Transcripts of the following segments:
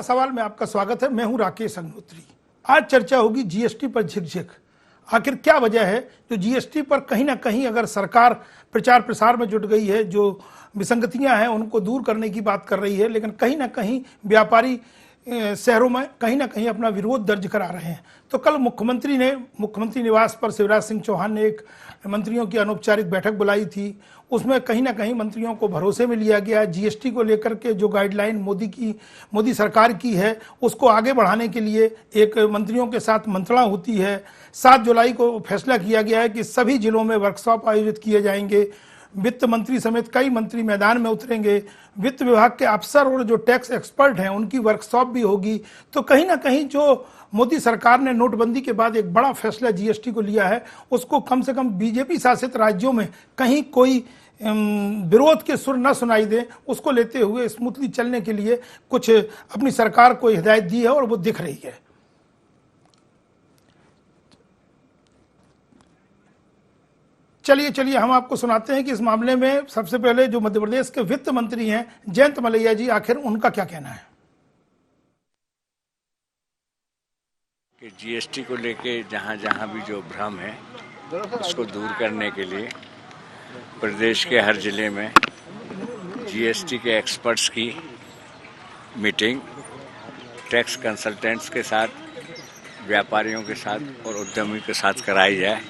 सवाल में आपका स्वागत है। मैं हूं राकेश अग्निहोत्री। आज चर्चा होगी जीएसटी पर झिकझिक। आखिर क्या वजह है जो जीएसटी पर कहीं ना कहीं अगर सरकार प्रचार प्रसार में जुट गई है, जो विसंगतियां हैं उनको दूर करने की बात कर रही है, लेकिन कहीं ना कहीं व्यापारी शहरों में कहीं ना कहीं अपना विरोध दर्ज करा रहे हैं। तो कल मुख्यमंत्री निवास पर शिवराज सिंह चौहान ने एक मंत्रियों की अनौपचारिक बैठक बुलाई थी। उसमें कहीं ना कहीं मंत्रियों को भरोसे में लिया गया। जीएसटी को लेकर के जो गाइडलाइन मोदी सरकार की है उसको आगे बढ़ाने के लिए एक मंत्रियों के साथ मंत्रणा होती है। 7 जुलाई को फैसला किया गया है कि सभी जिलों में वर्कशॉप आयोजित किए जाएंगे। वित्त मंत्री समेत कई मंत्री मैदान में उतरेंगे। वित्त विभाग के अफसर और जो टैक्स एक्सपर्ट हैं उनकी वर्कशॉप भी होगी। तो कहीं ना कहीं जो मोदी सरकार ने नोटबंदी के बाद एक बड़ा फैसला जीएसटी को लिया है, उसको कम से कम बीजेपी शासित राज्यों में कहीं कोई विरोध के सुर न सुनाई दे, उसको लेते हुए स्मूथली चलने के लिए कुछ अपनी सरकार को हिदायत दी है और वो दिख रही है। चलिए हम आपको सुनाते हैं कि इस मामले में सबसे पहले जो मध्य प्रदेश के वित्त मंत्री हैं जयंत मलैया जी, आखिर उनका क्या कहना है। कि जीएसटी को लेके जहाँ भी जो भ्रम है उसको दूर करने के लिए प्रदेश के हर जिले में जीएसटी के एक्सपर्ट्स की मीटिंग टैक्स कंसल्टेंट्स के साथ, व्यापारियों के साथ और उद्यमी के साथ कराई जाए।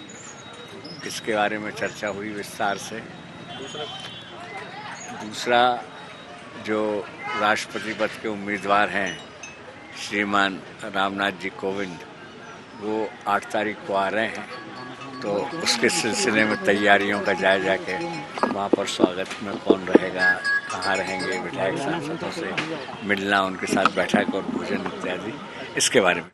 इसके बारे में चर्चा हुई विस्तार से। दूसरा, जो राष्ट्रपति पद के उम्मीदवार हैं श्रीमान रामनाथ जी कोविंद, वो 8 तारीख को आ रहे हैं, तो उसके सिलसिले में तैयारियों का जायजा के वहाँ पर स्वागत में कौन रहेगा, कहाँ रहेंगे, विधायक सांसदों से मिलना, उनके साथ बैठक और भोजन इत्यादि, इसके बारे में।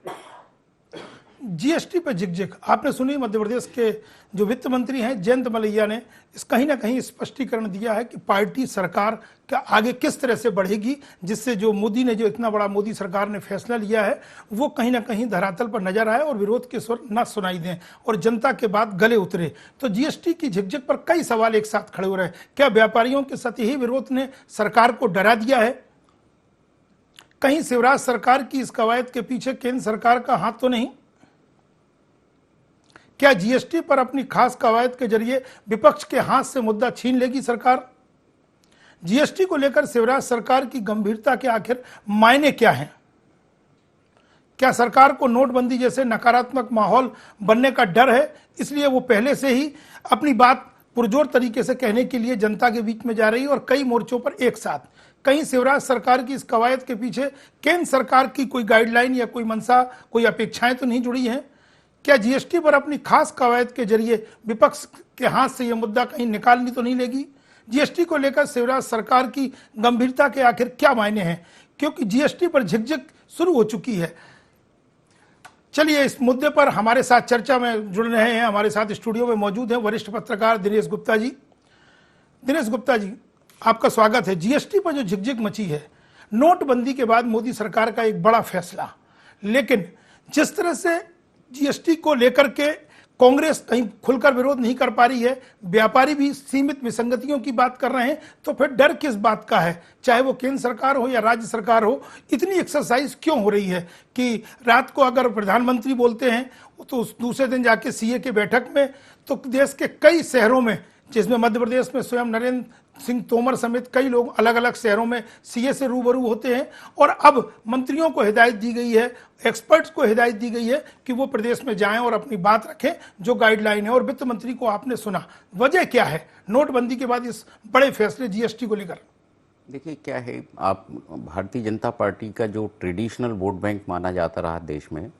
जीएसटी पर झिकझिक आपने सुनी। मध्य प्रदेश के जो वित्त मंत्री हैं जयंत मलैया ने इस कहीं ना कहीं स्पष्टीकरण दिया है कि पार्टी सरकार का आगे किस तरह से बढ़ेगी, जिससे जो इतना बड़ा मोदी सरकार ने फैसला लिया है वो कहीं ना कहीं धरातल पर नजर आए और विरोध के स्वर न सुनाई दें और जनता के बाद गले उतरे। तो जीएसटी की झिकझिक पर कई सवाल एक साथ खड़े हो रहे हैं। क्या व्यापारियों के सतही विरोध ने सरकार को डरा दिया है? कहीं शिवराज सरकार की इस कवायद के पीछे केंद्र सरकार का हाथ तो नहीं? क्या जीएसटी पर अपनी खास कवायद के जरिए विपक्ष के हाथ से मुद्दा छीन लेगी सरकार? जीएसटी को लेकर शिवराज सरकार की गंभीरता के आखिर मायने क्या हैं? क्या सरकार को नोटबंदी जैसे नकारात्मक माहौल बनने का डर है, इसलिए वो पहले से ही अपनी बात पुरजोर तरीके से कहने के लिए जनता के बीच में जा रही है और कई मोर्चों पर एक साथ? कहीं शिवराज सरकार की इस कवायद के पीछे केंद्र सरकार की कोई गाइडलाइन या कोई मंशा, कोई अपेक्षाएं तो नहीं जुड़ी हैं? क्या जीएसटी पर अपनी खास कवायद के जरिए विपक्ष के हाथ से यह मुद्दा कहीं निकालनी तो नहीं लेगी? जीएसटी को लेकर शिवराज सरकार की गंभीरता के आखिर क्या मायने हैं, क्योंकि जीएसटी पर झिकझिक शुरू हो चुकी है। चलिए इस मुद्दे पर हमारे साथ चर्चा में जुड़ रहे हैं। हमारे साथ स्टूडियो में मौजूद हैं वरिष्ठ पत्रकार दिनेश गुप्ता जी। दिनेश गुप्ता जी, आपका स्वागत है। जीएसटी पर जो झिकझिक मची है, नोटबंदी के बाद मोदी सरकार का एक बड़ा फैसला, लेकिन जिस तरह से जीएसटी को लेकर के कांग्रेस कहीं खुलकर विरोध नहीं कर पा रही है, व्यापारी भी सीमित विसंगतियों की बात कर रहे हैं, तो फिर डर किस बात का है? चाहे वो केंद्र सरकार हो या राज्य सरकार हो, इतनी एक्सरसाइज क्यों हो रही है कि रात को अगर प्रधानमंत्री बोलते हैं तो उस दूसरे दिन जाके सीए के बैठक में, तो देश के कई शहरों में, जिसमें मध्य प्रदेश में स्वयं नरेंद्र सिंह तोमर समेत कई लोग अलग अलग शहरों में सीए से रूबरू होते हैं, और अब मंत्रियों को हिदायत दी गई है, एक्सपर्ट्स को हिदायत दी गई है कि वो प्रदेश में जाएं और अपनी बात रखें जो गाइडलाइन है। और वित्त मंत्री को आपने सुना, वजह क्या है नोटबंदी के बाद इस बड़े फैसले जीएसटी को लेकर? देखिए क्या है, आप भारतीय जनता पार्टी का जो ट्रेडिशनल वोट बैंक माना जाता रहा देश में,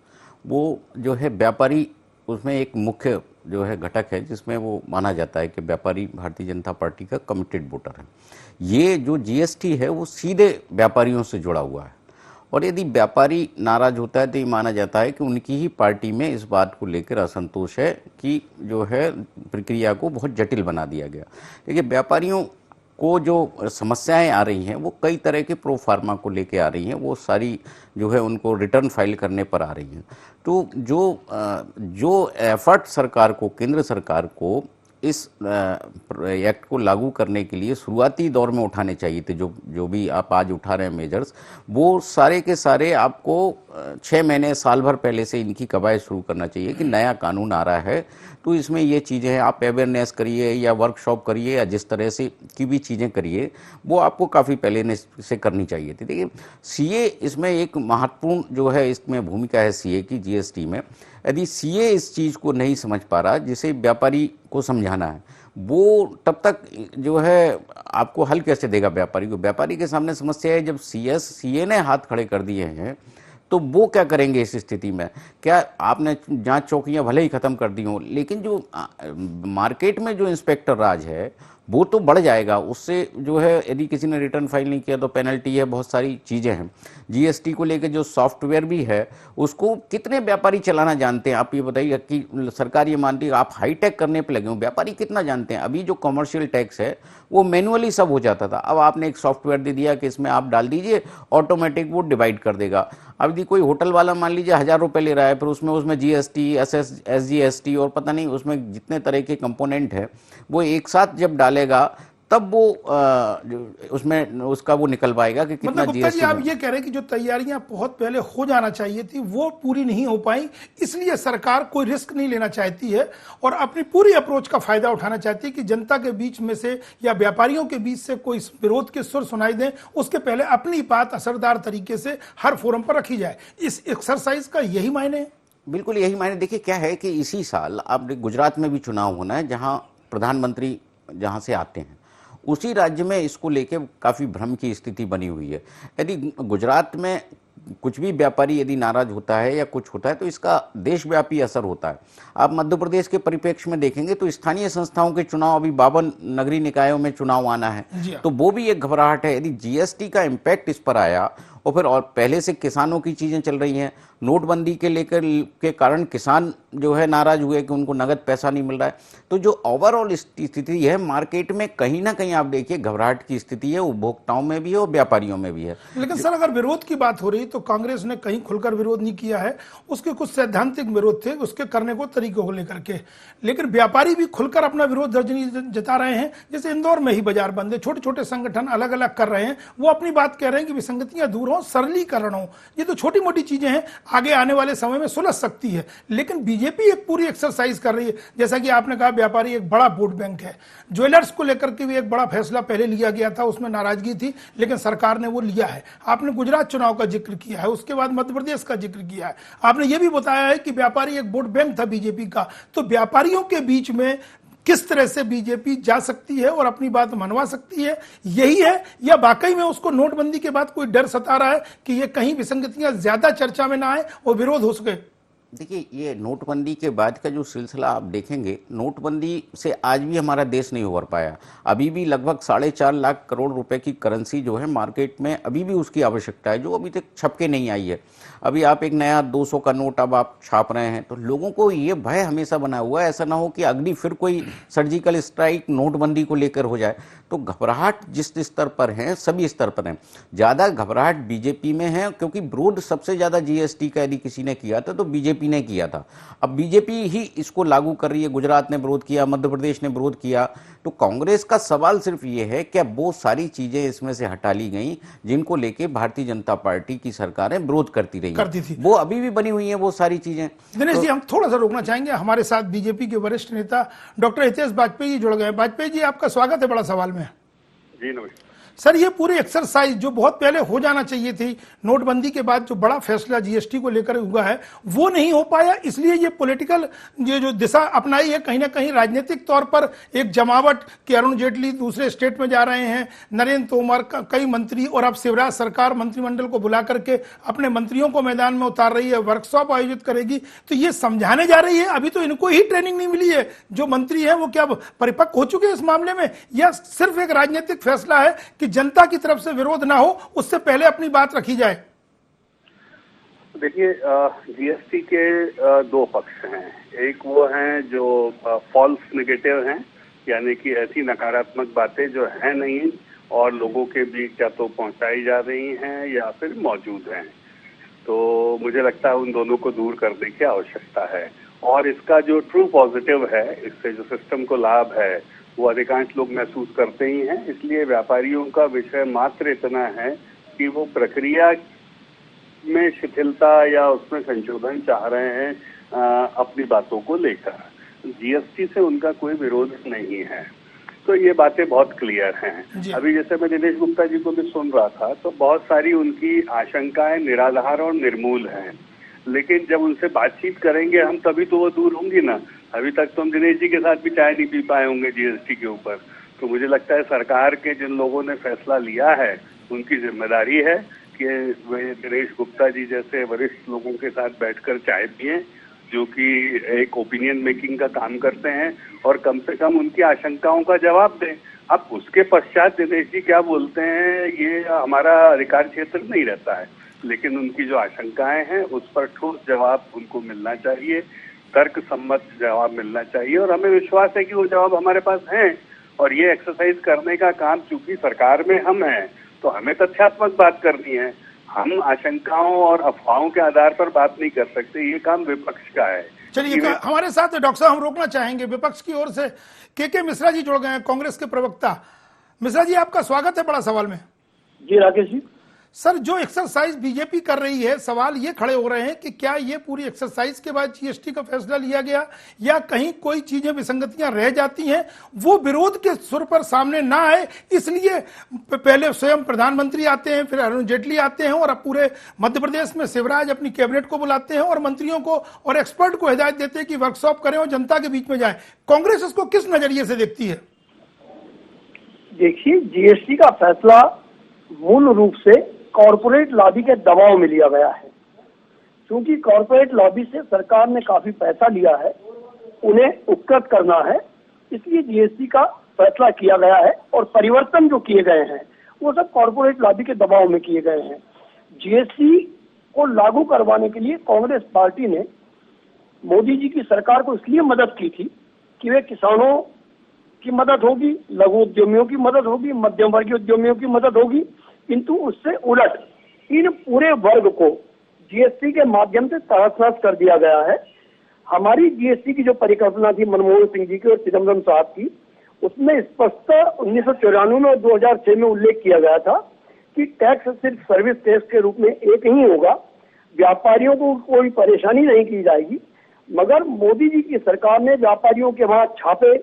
वो जो है व्यापारी उसमें एक मुख्य जो है घटक है, जिसमें वो माना जाता है कि व्यापारी भारतीय जनता पार्टी का कमिटेड वोटर है। ये जो जीएसटी है वो सीधे व्यापारियों से जुड़ा हुआ है, और यदि व्यापारी नाराज होता है तो ये माना जाता है कि उनकी ही पार्टी में इस बात को लेकर असंतोष है कि जो है प्रक्रिया को बहुत जटिल बना दिया गया। देखिए व्यापारियों को जो समस्याएं आ रही हैं वो कई तरह के प्रो फार्मा को लेके आ रही हैं, वो सारी जो है उनको रिटर्न फाइल करने पर आ रही हैं। तो जो एफर्ट सरकार को, केंद्र सरकार को इस एक्ट को लागू करने के लिए शुरुआती दौर में उठाने चाहिए थे, जो भी आप आज उठा रहे हैं मेजर्स, वो सारे के सारे आपको 6 महीने साल भर पहले से इनकी कवायद शुरू करना चाहिए कि नया कानून आ रहा है तो इसमें ये चीज़ें हैं, आप अवेयरनेस करिए या वर्कशॉप करिए या जिस तरह से की भी चीज़ें करिए, वो आपको काफ़ी पहले से करनी चाहिए थी। देखिए सीए इसमें एक महत्वपूर्ण जो है इसमें भूमिका है सीए की, जीएसटी में। यदि सीए इस चीज़ को नहीं समझ पा रहा जिसे व्यापारी को समझाना है, वो तब तक जो है आपको हल कैसे देगा व्यापारी को? व्यापारी के सामने समस्या है, जब सीए ने हाथ खड़े कर दिए हैं तो वो क्या करेंगे इस स्थिति में? क्या आपने जांच चौकियां भले ही खत्म कर दी हों, लेकिन जो मार्केट में जो इंस्पेक्टर राज है वो तो बढ़ जाएगा। उससे जो है यदि किसी ने रिटर्न फाइल नहीं किया तो पेनल्टी है, बहुत सारी चीज़ें हैं। जीएसटी को लेकर जो सॉफ्टवेयर भी है उसको कितने व्यापारी चलाना जानते हैं? आप ये बताइए कि सरकार ये मानती है आप हाईटेक करने पे लगे हो, व्यापारी कितना जानते हैं? अभी जो कमर्शियल टैक्स है वो मैनुअली सब हो जाता था, अब आपने एक सॉफ्टवेयर दे दिया कि इसमें आप डाल दीजिए, ऑटोमेटिक वो डिवाइड कर देगा। अब यदि कोई होटल वाला मान लीजिए 1000 रुपये ले रहा है, फिर उसमें जीएसटी, एसजीएसटी और पता नहीं उसमें जितने तरह के कंपोनेंट है वो एक साथ जब डालेगा तब वो उसमें उसका वो निकल पाएगा कि कितना मतलब गुप्ता जी जीएसटी। आप ये कह रहे हैं कि जो तैयारियां बहुत पहले हो जाना चाहिए थी वो पूरी नहीं हो पाई, इसलिए सरकार कोई रिस्क नहीं लेना चाहती है और अपनी पूरी अप्रोच का फायदा उठाना चाहती है कि जनता के बीच में से या व्यापारियों के बीच से कोई विरोध के सुर सुनाई दें, उसके पहले अपनी बात असरदार तरीके से हर फोरम पर रखी जाए। इस एक्सरसाइज का यही मायने है? बिल्कुल यही मायने। देखिए क्या है कि इसी साल आपने गुजरात में भी चुनाव होना है, जहां प्रधानमंत्री जहां से आते हैं उसी राज्य में इसको लेके काफ़ी भ्रम की स्थिति बनी हुई है। यदि गुजरात में कुछ भी व्यापारी यदि नाराज होता है या कुछ होता है तो इसका देशव्यापी असर होता है। आप मध्य प्रदेश के परिप्रेक्ष्य में देखेंगे तो स्थानीय संस्थाओं के चुनाव, अभी 52 नगरीय निकायों में चुनाव आना है, तो वो भी एक घबराहट है। यदि जीएसटी का इम्पैक्ट इस पर आया और फिर और पहले से किसानों की चीज़ें चल रही हैं, नोटबंदी के लेकर के कारण किसान जो है नाराज हुए कि उनको नगद पैसा नहीं मिल रहा है, तो जो ओवरऑल स्थिति है मार्केट में कहीं ना कहीं आप देखिए घबराहट की स्थिति है, उपभोक्ताओं में भी है और व्यापारियों में भी है। लेकिन सर अगर विरोध की बात हो रही तो कांग्रेस ने कहीं खुलकर विरोध नहीं किया है, उसके कुछ सैद्धांतिक विरोध थे उसके करने को तरीकों को लेकर के, लेकिन व्यापारी भी खुलकर अपना विरोध दर्जनी जता रहे हैं। जैसे इंदौर में ही बाजार बंद है, छोटे छोटे संगठन अलग अलग कर रहे हैं, वो अपनी बात कह रहे हैं कि विसंगतियां दूर हो, सरलीकरण हो। ये तो छोटी मोटी चीजें हैं, आगे आने वाले समय में सुलझ सकती है, लेकिन बीजेपी एक पूरी एक्सरसाइज कर रही है। जैसा कि आपने कहा व्यापारी एक बड़ा वोट बैंक है, ज्वेलर्स को लेकर के भी एक बड़ा फैसला पहले लिया गया था, उसमें नाराजगी थी लेकिन सरकार ने वो लिया है। आपने गुजरात चुनाव का जिक्र किया है, उसके बाद मध्य प्रदेश का जिक्र किया है, आपने ये भी बताया है कि व्यापारी एक वोट बैंक था बीजेपी का। तो व्यापारियों के बीच में किस तरह से बीजेपी जा सकती है और अपनी बात मनवा सकती है, यही है? या वाकई में उसको नोटबंदी के बाद कोई डर सता रहा है कि ये कहीं विसंगतियां ज्यादा चर्चा में ना आए और विरोध हो सके? देखिए ये नोटबंदी के बाद का जो सिलसिला आप देखेंगे, नोटबंदी से आज भी हमारा देश नहीं उभर पाया। अभी भी लगभग 4.5 लाख करोड़ रुपए की करेंसी जो है मार्केट में अभी भी उसकी आवश्यकता है, जो अभी तक छप के नहीं आई है। अभी आप एक नया 200 का नोट अब आप छाप रहे हैं तो लोगों को ये भय हमेशा बना हुआ है, ऐसा ना हो कि अगली फिर कोई सर्जिकल स्ट्राइक नोटबंदी को लेकर हो जाए। तो घबराहट जिस स्तर पर है सभी स्तर पर है। ज़्यादा घबराहट बीजेपी में है क्योंकि विरोध सबसे ज़्यादा जीएसटी का यदि किसी ने किया था तो बीजेपी ने किया था। अब बीजेपी ही इसको लागू कर रही है, गुजरात ने विरोध किया, मध्य प्रदेश ने विरोध किया। तो कांग्रेस का सवाल सिर्फ ये है कि वो सारी चीजें इसमें से हटा ली गई जिनको लेके भारतीय जनता पार्टी की सरकारें विरोध करती रही, वो अभी भी बनी हुई है वो सारी चीजें। दिनेश जी हम थोड़ा सा रोकना चाहेंगे, हमारे साथ बीजेपी के वरिष्ठ नेता डॉक्टर हितेश वाजपेयी जी जुड़ गए। वाजपेयी जी आपका स्वागत है बड़ा सवाल में। जी नमस्कार सर, ये पूरी एक्सरसाइज जो बहुत पहले हो जाना चाहिए थी, नोटबंदी के बाद जो बड़ा फैसला जीएसटी को लेकर हुआ है वो नहीं हो पाया, इसलिए ये पॉलिटिकल ये जो दिशा अपनाई है कहीं ना कहीं राजनीतिक तौर पर एक जमावट कि अरुण जेटली दूसरे स्टेट में जा रहे हैं, नरेंद्र तोमर कई मंत्री और अब शिवराज सरकार मंत्रिमंडल को बुला करके अपने मंत्रियों को मैदान में उतार रही है, वर्कशॉप आयोजित करेगी, तो ये समझाने जा रही है। अभी तो इनको ही ट्रेनिंग नहीं मिली है, जो मंत्री हैं वो क्या परिपक्व हो चुके हैं इस मामले में, या सिर्फ एक राजनीतिक फैसला है कि जनता की तरफ से विरोध ना हो उससे पहले अपनी बात रखी जाए? देखिए जीएसटी के दो पक्ष हैं। एक वो हैं जो फॉल्स नेगेटिव हैं, यानी कि ऐसी नकारात्मक बातें जो है नहीं और लोगों के बीच या तो पहुंचाई जा रही हैं या फिर मौजूद हैं। तो मुझे लगता है उन दोनों को दूर करने की आवश्यकता है। और इसका जो ट्रू पॉजिटिव है, इससे जो सिस्टम को लाभ है वो अधिकांश लोग महसूस करते ही हैं। इसलिए व्यापारियों का विषय मात्र इतना है कि वो प्रक्रिया में शिथिलता या उसमें संशोधन चाह रहे हैं अपनी बातों को लेकर। जीएसटी से उनका कोई विरोध नहीं है, तो ये बातें बहुत क्लियर हैं। अभी जैसे मैं दिनेश गुप्ता जी को भी सुन रहा था तो बहुत सारी उनकी आशंकाएं निराधार और निर्मूल हैं, लेकिन जब उनसे बातचीत करेंगे हम तभी तो वो दूर होंगी ना। अभी तक तो हम दिनेश जी के साथ भी चाय नहीं पी पाए होंगे जीएसटी के ऊपर। तो मुझे लगता है सरकार के जिन लोगों ने फैसला लिया है उनकी जिम्मेदारी है कि वे दिनेश गुप्ता जी जैसे वरिष्ठ लोगों के साथ बैठकर चाय पिए, जो कि एक ओपिनियन मेकिंग का काम करते हैं, और कम से कम उनकी आशंकाओं का जवाब दें। अब उसके पश्चात दिनेश जी क्या बोलते हैं ये हमारा अधिकार क्षेत्र नहीं रहता है, लेकिन उनकी जो आशंकाएं हैं उस पर ठोस जवाब उनको मिलना चाहिए, तर्क सम्मत जवाब मिलना चाहिए, और हमें विश्वास है कि वो जवाब हमारे पास हैं। और ये एक्सरसाइज करने का काम चूंकि सरकार में हम हैं तो हमें तथ्यात्मक बात करनी है, हम आशंकाओं और अफवाहों के आधार पर बात नहीं कर सकते। ये काम विपक्ष का है। चलिए हमारे साथ डॉक्टर साहब हम रोकना चाहेंगे, विपक्ष की ओर से के मिश्रा जी जुड़ गए हैं, कांग्रेस के प्रवक्ता। मिश्रा जी आपका स्वागत है बड़ा सवाल में। जी राकेश जी। सर जो एक्सरसाइज बीजेपी कर रही है, सवाल ये खड़े हो रहे हैं कि क्या ये पूरी एक्सरसाइज के बाद जीएसटी का फैसला लिया गया या कहीं कोई चीजें विसंगतियां रह जाती हैं, वो विरोध के सुर पर सामने ना आए, इसलिए पहले स्वयं प्रधानमंत्री आते हैं, फिर अरुण जेटली आते हैं, और अब पूरे मध्य प्रदेश में शिवराज अपनी कैबिनेट को बुलाते हैं और मंत्रियों को और एक्सपर्ट को हिदायत देते हैं कि वर्कशॉप करें और जनता के बीच में जाए। कांग्रेस इसको किस नजरिए से देखती है? देखिए, जीएसटी का फैसला मूल रूप से कॉरपोरेट लॉबी के दबाव में लिया गया है। क्योंकि कॉरपोरेट लॉबी से सरकार ने काफी पैसा लिया है, उन्हें उपकृत करना है, इसलिए जीएसटी का फैसला किया गया है। और परिवर्तन जो किए गए हैं वो सब कॉरपोरेट लॉबी के दबाव में किए गए हैं। जीएसटी को लागू करवाने के लिए कांग्रेस पार्टी ने मोदी जी की सरकार को इसलिए मदद की थी कि वे किसानों की मदद होगी, लघु उद्यमियों की मदद होगी, मध्यम वर्गीय उद्यमियों की मदद होगी, किंतु उससे उलट इन पूरे वर्ग को जीएसटी के माध्यम से तहस-नहस कर दिया गया है। हमारी जीएसटी की जो परिकल्पना थी मनमोहन सिंह जी की और चिदम्बरम साहब की, उसमें स्पष्ट 1994 में और 2006 में उल्लेख किया गया था कि टैक्स सिर्फ सर्विस टैक्स के रूप में एक ही होगा, व्यापारियों को कोई परेशानी नहीं की जाएगी। मगर मोदी जी की सरकार ने व्यापारियों के वहां छापे,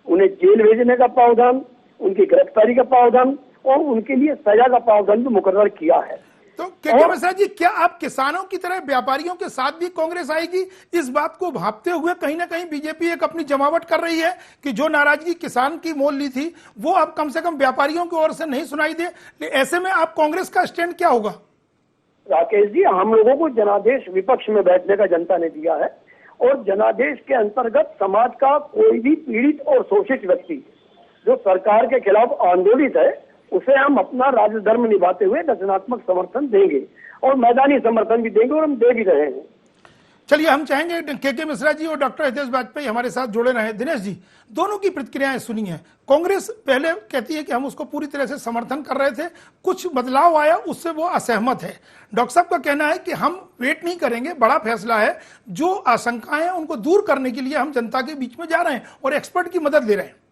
उन्हें जेल भेजने का प्रावधान, उनकी गिरफ्तारी का प्रावधान और उनके लिए सजा का प्रावधान भी मुकर्रर किया है। तो के मिश्रा जी, क्या आप किसानों की तरह व्यापारियों के साथ भी कांग्रेस आएगी? इस बात को भांपते हुए कहीं ना कहीं बीजेपी एक अपनी जमावट कर रही है कि जो नाराजगी किसान की मोल ली थी वो अब कम से कम व्यापारियों की ओर से नहीं सुनाई दे। ऐसे में आप कांग्रेस का स्टैंड क्या होगा? राकेश जी, हम लोगों को जनादेश विपक्ष में बैठने का जनता ने दिया है, और जनादेश के अंतर्गत समाज का कोई भी पीड़ित और शोषित व्यक्ति जो सरकार के खिलाफ आंदोलित है उसे हम अपना राज धर्म निभाते हुए रचनात्मक समर्थन देंगे और मैदानी समर्थन भी देंगे, और हम दे भी रहे हैं। चलिए हम चाहेंगे के मिश्रा जी और डॉक्टर हितेश वाजपेयी हमारे साथ जुड़े रहे। दिनेश जी, दोनों की प्रतिक्रियाएं सुनी है। कांग्रेस पहले कहती है कि हम उसको पूरी तरह से समर्थन कर रहे थे, कुछ बदलाव आया उससे वो असहमत है। डॉक्टर साहब का कहना है कि हम वेट नहीं करेंगे, बड़ा फैसला है, जो आशंकाएं हैं उनको दूर करने के लिए हम जनता के बीच में जा रहे हैं और एक्सपर्ट की मदद ले रहे हैं।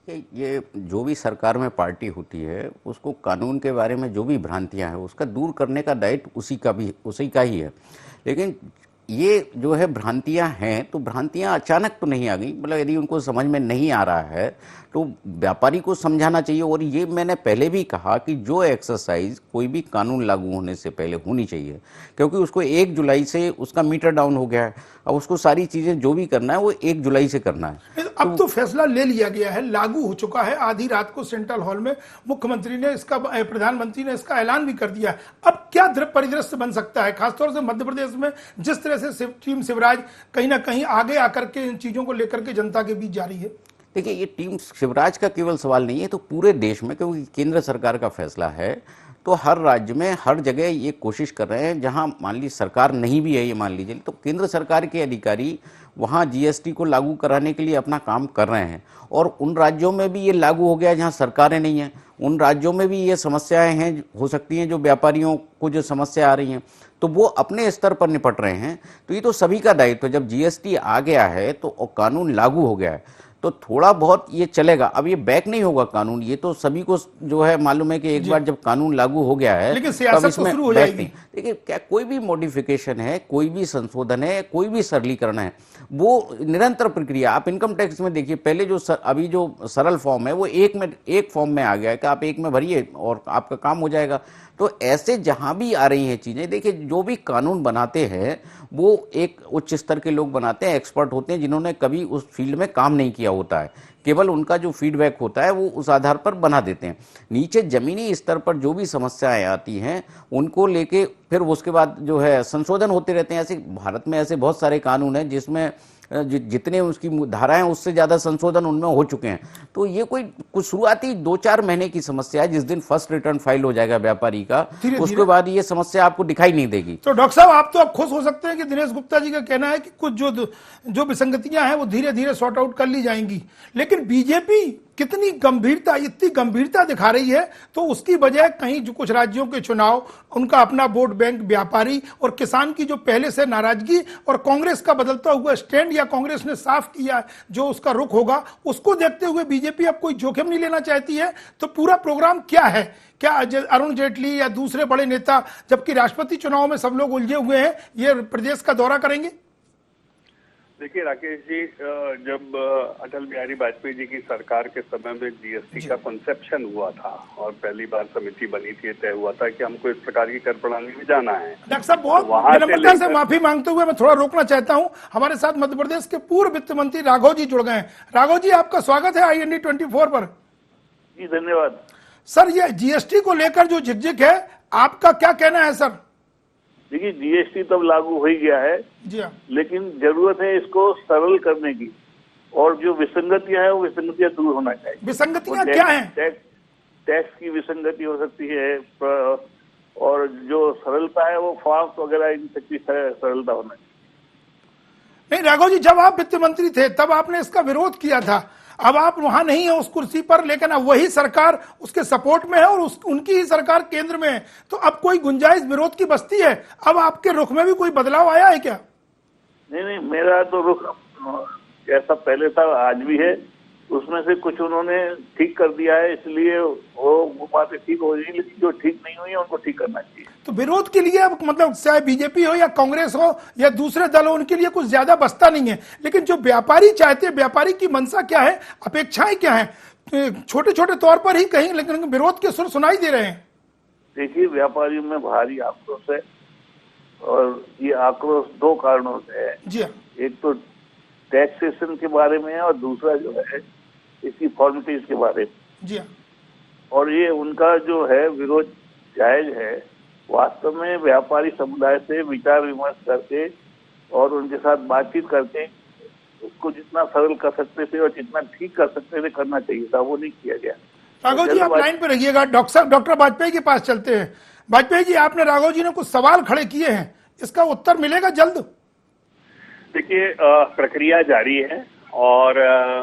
ये जो भी सरकार में पार्टी होती है उसको कानून के बारे में जो भी भ्रांतियां हैं उसका दूर करने का दायित्व उसी का ही है। लेकिन ये जो है भ्रांतियां हैं तो भ्रांतियां अचानक तो नहीं आ गई, मतलब यदि उनको समझ में नहीं आ रहा है तो व्यापारी को समझाना चाहिए। और ये मैंने पहले भी कहा कि जो एक्सरसाइज कोई भी कानून लागू होने से पहले होनी चाहिए, क्योंकि उसको 1 जुलाई से उसका मीटर डाउन हो गया है, अब उसको सारी चीजें जो भी करना है वो 1 जुलाई से करना है। अब तो फैसला ले लिया गया है, लागू हो चुका है। आधी रात को सेंट्रल हॉल में मुख्यमंत्री ने इसका, प्रधानमंत्री ने इसका ऐलान भी कर दिया है। अब क्या परिदृश्य बन सकता है, खासतौर से मध्य प्रदेश में जिस तरह से टीम शिवराज कहीं ना कहीं आगे आकर के इन चीजों को लेकर के जनता के बीच जा रही है? देखिए, ये टीम शिवराज का केवल सवाल नहीं है, तो पूरे देश में, क्योंकि केंद्र सरकार का फैसला है, तो हर राज्य में हर जगह ये कोशिश कर रहे हैं। जहां मान ली सरकार नहीं भी है, ये मान लीजिए, तो केंद्र सरकार के अधिकारी वहां जीएसटी को लागू कराने के लिए अपना काम कर रहे हैं। और उन राज्यों में भी ये लागू हो गया जहां सरकारें नहीं हैं, उन राज्यों में भी ये समस्याएं हैं, हो सकती हैं जो व्यापारियों को जो समस्या आ रही हैं। तो वो अपने स्तर पर निपट रहे हैं। तो ये तो सभी का दायित्व, जब जीएसटी आ गया है तो कानून लागू हो गया है तो थोड़ा बहुत ये चलेगा। अब ये बैक नहीं होगा कानून, ये तो सभी को जो है मालूम है कि एक बार जब कानून लागू हो गया है लेकिन तो अब सियासत तो इसमें शुरू हो बैक जाएगी। नहीं। देखिए, क्या कोई भी मॉडिफिकेशन है, कोई भी संशोधन है, कोई भी सरलीकरण है, वो निरंतर प्रक्रिया। आप इनकम टैक्स में देखिए, पहले जो अभी जो सरल फॉर्म है वो एक फॉर्म में आ गया है कि आप एक में भरिए और आपका काम हो जाएगा। तो ऐसे जहां भी आ रही हैं चीजें, देखिए जो भी कानून बनाते हैं वो एक उच्च स्तर के लोग बनाते हैं, एक्सपर्ट होते हैं जिन्होंने कभी उस फील्ड में काम नहीं किया होता है, केवल उनका जो फीडबैक होता है वो उस आधार पर बना देते हैं। नीचे जमीनी स्तर पर जो भी समस्याएं आती हैं उनको लेके फिर उसके बाद जो है संशोधन होते रहते हैं। ऐसे भारत में ऐसे बहुत सारे कानून हैं जिसमें जितने उसकी धाराएं उससे ज्यादा संशोधन उनमें हो चुके हैं। तो ये कोई कुछ शुरुआती 2-4 महीने की समस्या है। जिस दिन फर्स्ट रिटर्न फाइल हो जाएगा व्यापारी का, उसके बाद ये समस्या आपको दिखाई नहीं देगी। तो डॉक्टर साहब, आप तो अब खुश हो सकते हैं कि दिनेश गुप्ता जी का कहना है कि कुछ जो विसंगतियां हैं वो धीरे धीरे सॉर्ट आउट कर ली जाएंगी। लेकिन बीजेपी कितनी गंभीरता, इतनी गंभीरता दिखा रही है, तो उसकी वजह कहीं जो कुछ राज्यों के चुनाव, उनका अपना वोट बैंक, व्यापारी और किसान की जो पहले से नाराजगी और कांग्रेस का बदलता हुआ स्टैंड, या कांग्रेस ने साफ किया जो उसका रुख होगा, उसको देखते हुए बीजेपी अब कोई जोखिम नहीं लेना चाहती है। तो पूरा प्रोग्राम क्या है? क्या अरुण जेटली या दूसरे बड़े नेता, जबकि राष्ट्रपति चुनाव में सब लोग उलझे हुए हैं, ये प्रदेश का दौरा करेंगे? देखिए राकेश जी, जब अटल बिहारी वाजपेयी जी की सरकार के समय में जीएसटी का कंसेप्शन हुआ था और पहली बार समिति बनी थी, तय हुआ था कि हमको इस प्रकार की कर प्रणाली में जाना है। डॉक्टर साहब, बहुत विनम्रता से माफी मांगते हुए मैं थोड़ा रोकना चाहता हूं। हमारे साथ मध्य प्रदेश के पूर्व वित्त मंत्री राघव जी जुड़ गए हैं। राघव जी, आपका स्वागत है IND 24 पर। जी धन्यवाद सर, ये जीएसटी को लेकर जो झिकझिक है, आपका क्या कहना है सर? देखिए, जीएसटी तब लागू हो ही गया है, जी हाँ, लेकिन जरूरत है इसको सरल करने की, और जो विसंगतियां हैं वो विसंगतियां दूर होना चाहिए। विसंगतियां क्या हैं? टैक्स की विसंगति हो सकती है, और जो सरलता है वो फॉर्म्स वगैरह इन तक की सरलता होना चाहिए। नहीं राघव जी, जब आप वित्त मंत्री थे तब आपने इसका विरोध किया था। अब आप वहां नहीं है उस कुर्सी पर, लेकिन अब वही सरकार उसके सपोर्ट में है और उनकी ही सरकार केंद्र में है। तो अब कोई गुंजाइश विरोध की बचती है? अब आपके रुख में भी कोई बदलाव आया है क्या? नहीं, मेरा तो रुख जैसा पहले था आज भी है। उसमें से कुछ उन्होंने ठीक कर दिया है, इसलिए वो बातें ठीक हो रही, लेकिन जो ठीक नहीं हुई है उनको ठीक करना चाहिए। तो विरोध के लिए अब मतलब चाहे बीजेपी हो या कांग्रेस हो या दूसरे दल हो, उनके लिए कुछ ज्यादा बचता नहीं है। लेकिन जो व्यापारी चाहते हैं, व्यापारी की मंशा क्या है, अपेक्षाएं क्या है, छोटे छोटे तौर पर ही कहीं, लेकिन विरोध के सुर सुनाई दे रहे हैं। देखिए, व्यापारियों में भारी आक्रोश है, और ये आक्रोश दो कारणों से है। जी हाँ, एक तो टैक्सेशन के बारे में है, और दूसरा जो है इसकी फॉर्मेलिटीज के बारे में। जी हाँ, और ये उनका जो है विरोध जायज है। वास्तव में व्यापारी समुदाय से विचार विमर्श करके और उनके साथ बातचीत करके उसको जितना सरल कर सकते थे और जितना ठीक कर सकते थे करना चाहिए था, वो नहीं किया गया। राघव जी, आप लाइन पे रहिएगा। डॉक्टर वाजपेयी के पास चलते हैं। वाजपेयी जी, आपने राघव जी ने कुछ सवाल खड़े किए हैं, इसका उत्तर मिलेगा जल्द? देखिए, प्रक्रिया जारी है, और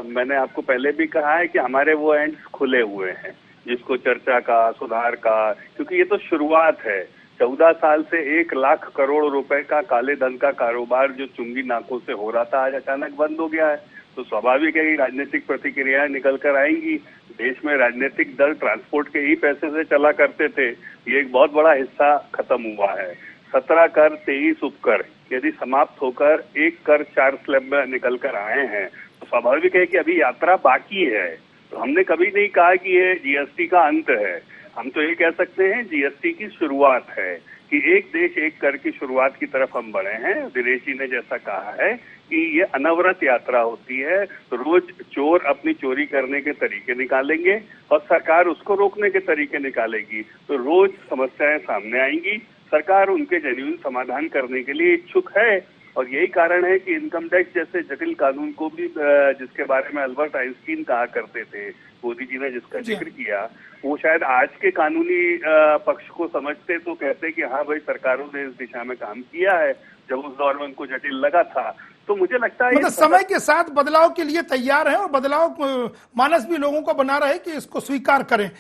मैंने आपको पहले भी कहा है कि हमारे वो एंड्स खुले हुए हैं, जिसको चर्चा का, सुधार का, क्योंकि ये तो शुरुआत है। 14 साल से 1 लाख करोड़ रुपए का काले धन का कारोबार जो चुंगी नाकों से हो रहा था, आज अचानक बंद हो गया है। तो स्वाभाविक है कि राजनीतिक प्रतिक्रियाएं निकल कर आएंगी। देश में राजनीतिक दल ट्रांसपोर्ट के ही पैसे से चला करते थे, ये एक बहुत बड़ा हिस्सा खत्म हुआ है। 17 कर 23 उपकर यदि समाप्त होकर 1 कर 4 स्लैब में निकल कर आए हैं, तो स्वाभाविक है कि अभी यात्रा बाकी है। तो हमने कभी नहीं कहा कि ये जीएसटी का अंत है। हम तो ये कह सकते हैं जीएसटी की शुरुआत है, कि एक देश एक कर की शुरुआत की तरफ हम बढ़े हैं। दिनेश जी ने जैसा कहा है कि ये अनवरत यात्रा होती है, तो रोज चोर अपनी चोरी करने के तरीके निकालेंगे और सरकार उसको रोकने के तरीके निकालेगी। तो रोज समस्याएं सामने आएंगी, सरकार उनके जेन्युइन समाधान करने के लिए इच्छुक है। और यही कारण है कि इनकम टैक्स जैसे जटिल कानून को भी, जिसके बारे में अल्बर्ट आइंस्टीन कहा करते थे, मोदी जी ने जिसका जिक्र किया, वो शायद आज के कानूनी पक्ष को समझते तो कहते कि हाँ भाई, सरकारों ने इस दिशा में काम किया है, जब उस दौर में उनको जटिल लगा था। तो मुझे लगता है मतलब समय के साथ बदलाव के लिए तैयार है, और बदलाव मानस भी लोगों को बना रहे कि इसको स्वीकार करें।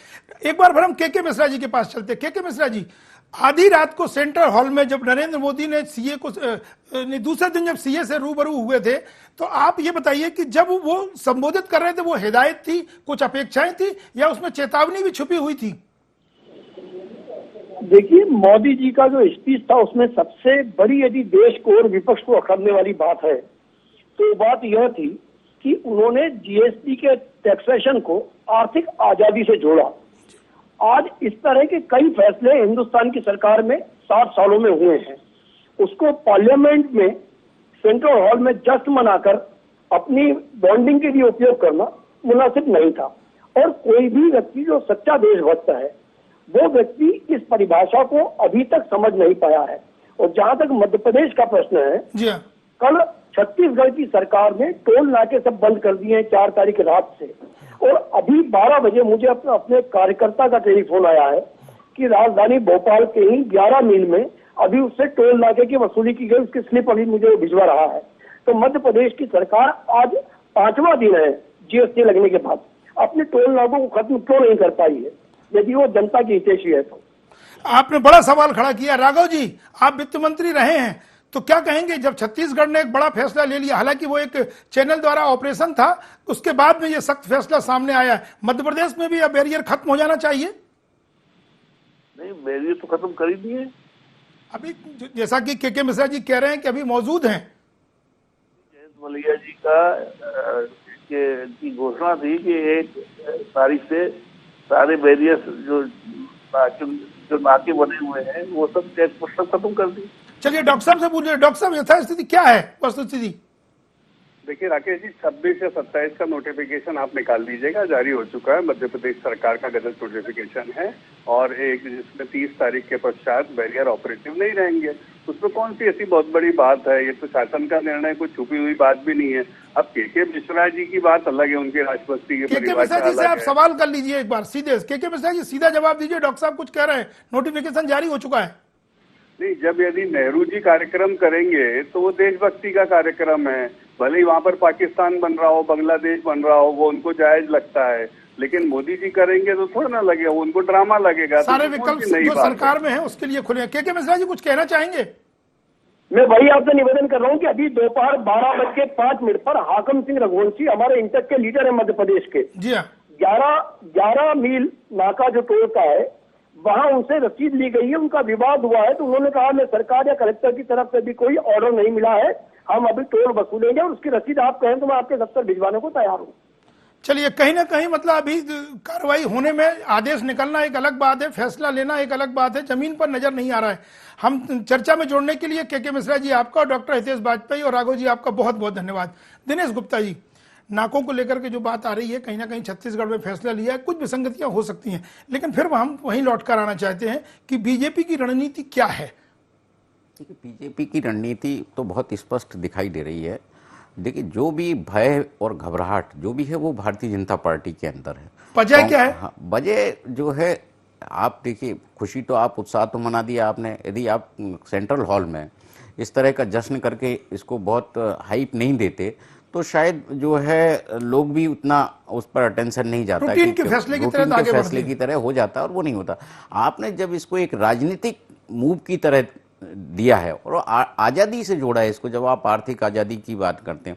एक बार फिर हम के मिश्रा जी के पास चलते हैं। के मिश्रा जी, आधी रात को सेंट्रल हॉल में जब नरेंद्र मोदी ने सीए को दूसरे दिन जब सीए से रूबरू हुए थे, तो आप ये बताइए कि जब वो संबोधित कर रहे थे वो हिदायत थी, कुछ अपेक्षाएं थी, या उसमें चेतावनी भी छुपी हुई थी? देखिए, मोदी जी का जो स्पीच था उसमें सबसे बड़ी यदि देश को और विपक्ष को अखरने वाली बात है तो बात यह थी कि उन्होंने जीएसटी के टैक्सेशन को आर्थिक आजादी से जोड़ा। आज इस तरह के कई फैसले हिंदुस्तान की सरकार में 60 सालों में हुए हैं, उसको पार्लियामेंट में सेंट्रल हॉल में जश्न मनाकर अपनी बॉन्डिंग के लिए उपयोग करना मुनासिब नहीं था। और कोई भी व्यक्ति जो सच्चा देशभक्त है वो व्यक्ति इस परिभाषा को अभी तक समझ नहीं पाया है। और जहां तक मध्य प्रदेश का प्रश्न है, जी हाँ। कल छत्तीसगढ़ की सरकार ने टोल नाके सब बंद कर दिए हैं 4 तारीख रात से, और अभी 12 बजे मुझे अपने कार्यकर्ता का टेलीफोन आया है कि राजधानी भोपाल के ही 11 मील में अभी उससे टोल नाके की वसूली की गई, उसकी स्लिप अभी मुझे भिजवा रहा है। तो मध्य प्रदेश की सरकार आज 5वां दिन है जीएसटी लगने के बाद अपने टोल नाकों को खत्म क्यों नहीं कर पाई है, यदि वो जनता की हितैषी है तो। आपने बड़ा सवाल खड़ा किया। राघव जी, आप वित्त मंत्री रहे हैं, तो क्या कहेंगे जब छत्तीसगढ़ ने एक बड़ा फैसला ले लिया, हालांकि वो एक चैनल द्वारा ऑपरेशन था, उसके बाद में ये सख्त फैसला सामने आया है, मध्य प्रदेश में भी अब बैरियर खत्म हो जाना चाहिए? नहीं, बैरियर तो खत्म कर ही दिए। अभी जैसा कि के मिश्रा जी कह रहे हैं कि अभी मौजूद हैं। जयंत मलैया जी की घोषणा थी कि 1 तारीख से सारे बैरियर्स जो नाके बने हुए हैं वो सब चेक पोस्ट खत्म कर दी। चलिए डॉक्टर साहब से पूछिए, डॉक्टर साहब यथास्थिति क्या है, वस्तुस्थिति? देखिए राकेश जी, 26 या 27 का नोटिफिकेशन आप निकाल लीजिएगा, जारी हो चुका है। मध्य प्रदेश सरकार का गजट नोटिफिकेशन है, और एक जिसमें 30 तारीख के पश्चात बैरियर ऑपरेटिव नहीं रहेंगे। उसमें कौन सी ऐसी बहुत बड़ी बात है, ये तो शासन का निर्णय, कोई छुपी हुई बात भी नहीं है। अब के मिश्रा जी की बात अलग है, उनके राष्ट्रपति के के मिश्रा जी से आप सवाल कर लीजिए एक बार सीधे। के मिश्रा जी सीधा जवाब दीजिए, डॉक्टर साहब कुछ कह रहे हैं, नोटिफिकेशन जारी हो चुका है। नहीं, जब यदि नेहरू जी कार्यक्रम करेंगे तो वो देशभक्ति का कार्यक्रम है, भले ही वहां पर पाकिस्तान बन रहा हो, बांग्लादेश बन रहा हो, वो उनको जायज लगता है, लेकिन मोदी जी करेंगे तो थोड़ा ना लगेगा, वो उनको ड्रामा लगेगा। सारे विकल्प जो सरकार में है उसके लिए खुले। के मिश्रा जी कुछ कहना चाहेंगे? मैं वही आपसे निवेदन कर रहा हूँ कि अभी दोपहर 12:05 पर हाकम सिंह रघुवंशी हमारे इंटक के लीडर है मध्य प्रदेश के, जी हाँ, 11 मील नाका जो टोल का है वहां उनसे रसीद ली गई है, उनका विवाद हुआ है, तो उन्होंने कहा मैं सरकार या कलेक्टर की तरफ से भी कोई ऑर्डर नहीं मिला है, हम अभी टोल वसूलेंगे और उसकी रसीद आप कहें तो मैं आपके दफ्तर भिजवाने को तैयार हूँ। चलिए, कहीं ना कहीं मतलब अभी कार्रवाई होने में आदेश निकलना एक अलग बात है, फैसला लेना एक अलग बात है, जमीन पर नजर नहीं आ रहा है। हम चर्चा में जोड़ने के लिए के मिश्रा जी आपका और डॉक्टर हितेश वाजपेयी और राघव जी आपका बहुत बहुत धन्यवाद। दिनेश गुप्ता जी, नाकों को लेकर के जो बात आ रही है, कहीं ना कहीं छत्तीसगढ़ में फैसला लिया है, कुछ विसंगतियां हो सकती हैं, लेकिन फिर हम वहीं लौट कर आना चाहते हैं कि बीजेपी की रणनीति क्या है? देखिए, बीजेपी की रणनीति तो बहुत स्पष्ट दिखाई दे रही है। देखिए, जो भी भय और घबराहट जो भी है वो भारतीय जनता पार्टी के अंदर है। वजह क्या है? हाँ, वजह जो है, आप देखिए, खुशी तो आप उत्साह तो मना दिया आपने, यदि आप सेंट्रल हॉल में इस तरह का जश्न करके इसको बहुत हाइप नहीं देते तो शायद जो है लोग भी उतना उस पर अटेंशन नहीं जाता, रूटीन के फैसले की तरह हो जाता, और वो नहीं होता। आपने जब इसको एक राजनीतिक मूव की तरह दिया है और आजादी से जोड़ा है इसको, जब आप आर्थिक आजादी की बात करते हैं,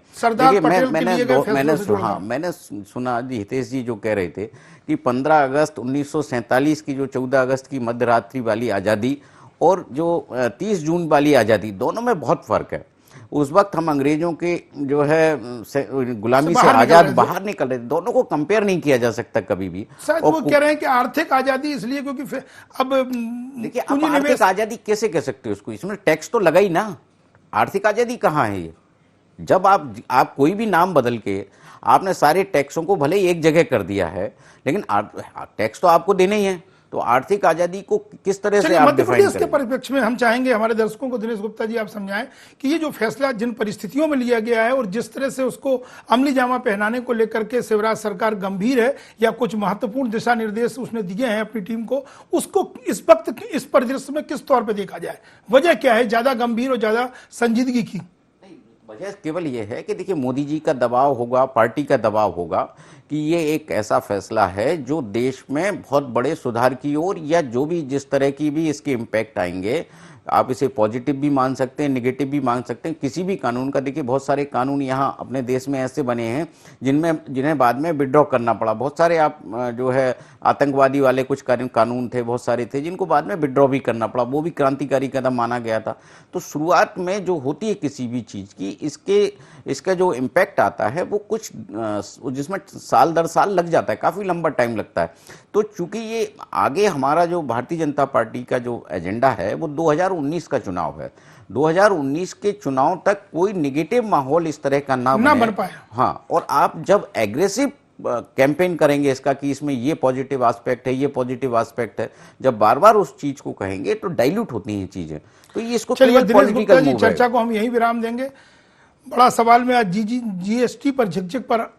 मैंने सुना जी हितेश जी जो कह रहे थे कि 15 अगस्त 1947 की जो 14 अगस्त की मध्य रात्रि वाली आजादी और जो 30 जून वाली आजादी, दोनों में बहुत फर्क है। उस वक्त हम अंग्रेजों के जो है गुलामी से आजाद बाहर निकल रहे थे, दोनों को कंपेयर नहीं किया जा सकता कभी भी। शायद वो कह रहे हैं कि आर्थिक आजादी इसलिए क्योंकि अब देखिए, आप आर्थिक आजादी कैसे कह सकते हो उसको, इसमें टैक्स तो लगा ही ना, आर्थिक आजादी कहाँ है ये? जब आप कोई भी नाम बदल के आपने सारे टैक्सों को भले ही एक जगह कर दिया है, लेकिन टैक्स तो आपको देने ही है, तो आर्थिक आजादी को किस तरह से आप मध्य डिफाइन प्रदेश करें? के परिप्रेक्ष्य में हम चाहेंगे हमारे दर्शकों को, दिनेश गुप्ता जी आप समझाएं कि ये जो फैसला जिन परिस्थितियों में लिया गया है और जिस तरह से उसको अमली जामा पहनाने को लेकर के शिवराज सरकार गंभीर है या कुछ महत्वपूर्ण दिशा निर्देश उसने दिए हैं अपनी टीम को, उसको इस वक्त इस परिदृश्य में किस तौर पर देखा जाए? वजह क्या है ज्यादा गंभीर और ज्यादा संजीदगी की? वजह केवल ये है कि देखिए मोदी जी का दबाव होगा, पार्टी का दबाव होगा कि ये एक ऐसा फैसला है जो देश में बहुत बड़े सुधार की ओर, या जो भी जिस तरह की भी इसके इम्पैक्ट आएंगे, आप इसे पॉजिटिव भी मान सकते हैं, निगेटिव भी मान सकते हैं, किसी भी कानून का। देखिए बहुत सारे कानून यहाँ अपने देश में ऐसे बने हैं जिन्हें बाद में विड्रॉ करना पड़ा। बहुत सारे आप जो है आतंकवादी वाले कुछ कानून थे, बहुत सारे थे जिनको बाद में विड्रॉ भी करना पड़ा, वो भी क्रांतिकारी कदम माना गया था। तो शुरुआत में जो होती है किसी भी चीज़ की, इसका जो इम्पैक्ट आता है वो कुछ जिसमें साल दर साल लग जाता है, काफ़ी लंबा टाइम लगता है। तो चूंकि ये आगे हमारा जो भारतीय जनता पार्टी का जो एजेंडा है वो 2019 का चुनाव है, 2019 के चुनाव तक कोई निगेटिव माहौल इस तरह का ना बन पाए। हाँ, और आप जब एग्रेसिव कैंपेन करेंगे इसका कि इसमें ये पॉजिटिव एस्पेक्ट है, ये पॉजिटिव एस्पेक्ट है, जब बार बार उस चीज को कहेंगे तो डाइल्यूट होती हैं चीजें। तो ये इसको चलिए केवल दिनेश गुप्ता पॉलिटिकल जी, मूव है। चर्चा को हम यहीं विराम देंगे। बड़ा सवाल में आज जीएसटी पर झिकझिक पर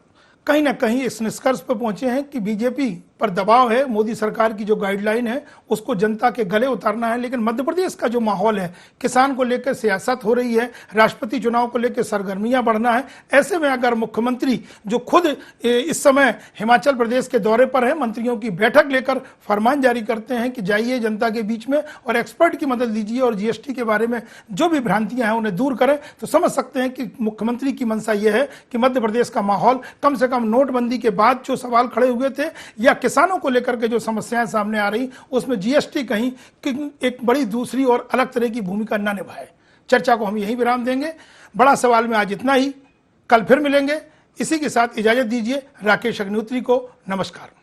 कहीं ना कहीं इस निष्कर्ष पर पहुंचे हैं कि बीजेपी पर दबाव है, मोदी सरकार की जो गाइडलाइन है उसको जनता के गले उतारना है। लेकिन मध्य प्रदेश का जो माहौल है, किसान को लेकर सियासत हो रही है, राष्ट्रपति चुनाव को लेकर सरगर्मियां बढ़ना है। ऐसे में अगर मुख्यमंत्री जो खुद इस समय हिमाचल प्रदेश के दौरे पर है, मंत्रियों की बैठक लेकर फरमान जारी करते हैं कि जाइए जनता के बीच में और एक्सपर्ट की मदद लीजिए और जीएसटी के बारे में जो भी भ्रांतियां हैं उन्हें दूर करें, तो समझ सकते हैं कि मुख्यमंत्री की मंशा यह है कि मध्य प्रदेश का माहौल कम से कम नोटबंदी के बाद जो सवाल खड़े हुए थे या किसानों को लेकर के जो समस्याएं सामने आ रही, उसमें जीएसटी कहीं एक बड़ी दूसरी और अलग तरह की भूमिका न निभाए। चर्चा को हम यहीं विराम देंगे। बड़ा सवाल में आज इतना ही, कल फिर मिलेंगे। इसी के साथ इजाजत दीजिए राकेश अग्निहोत्री को। नमस्कार।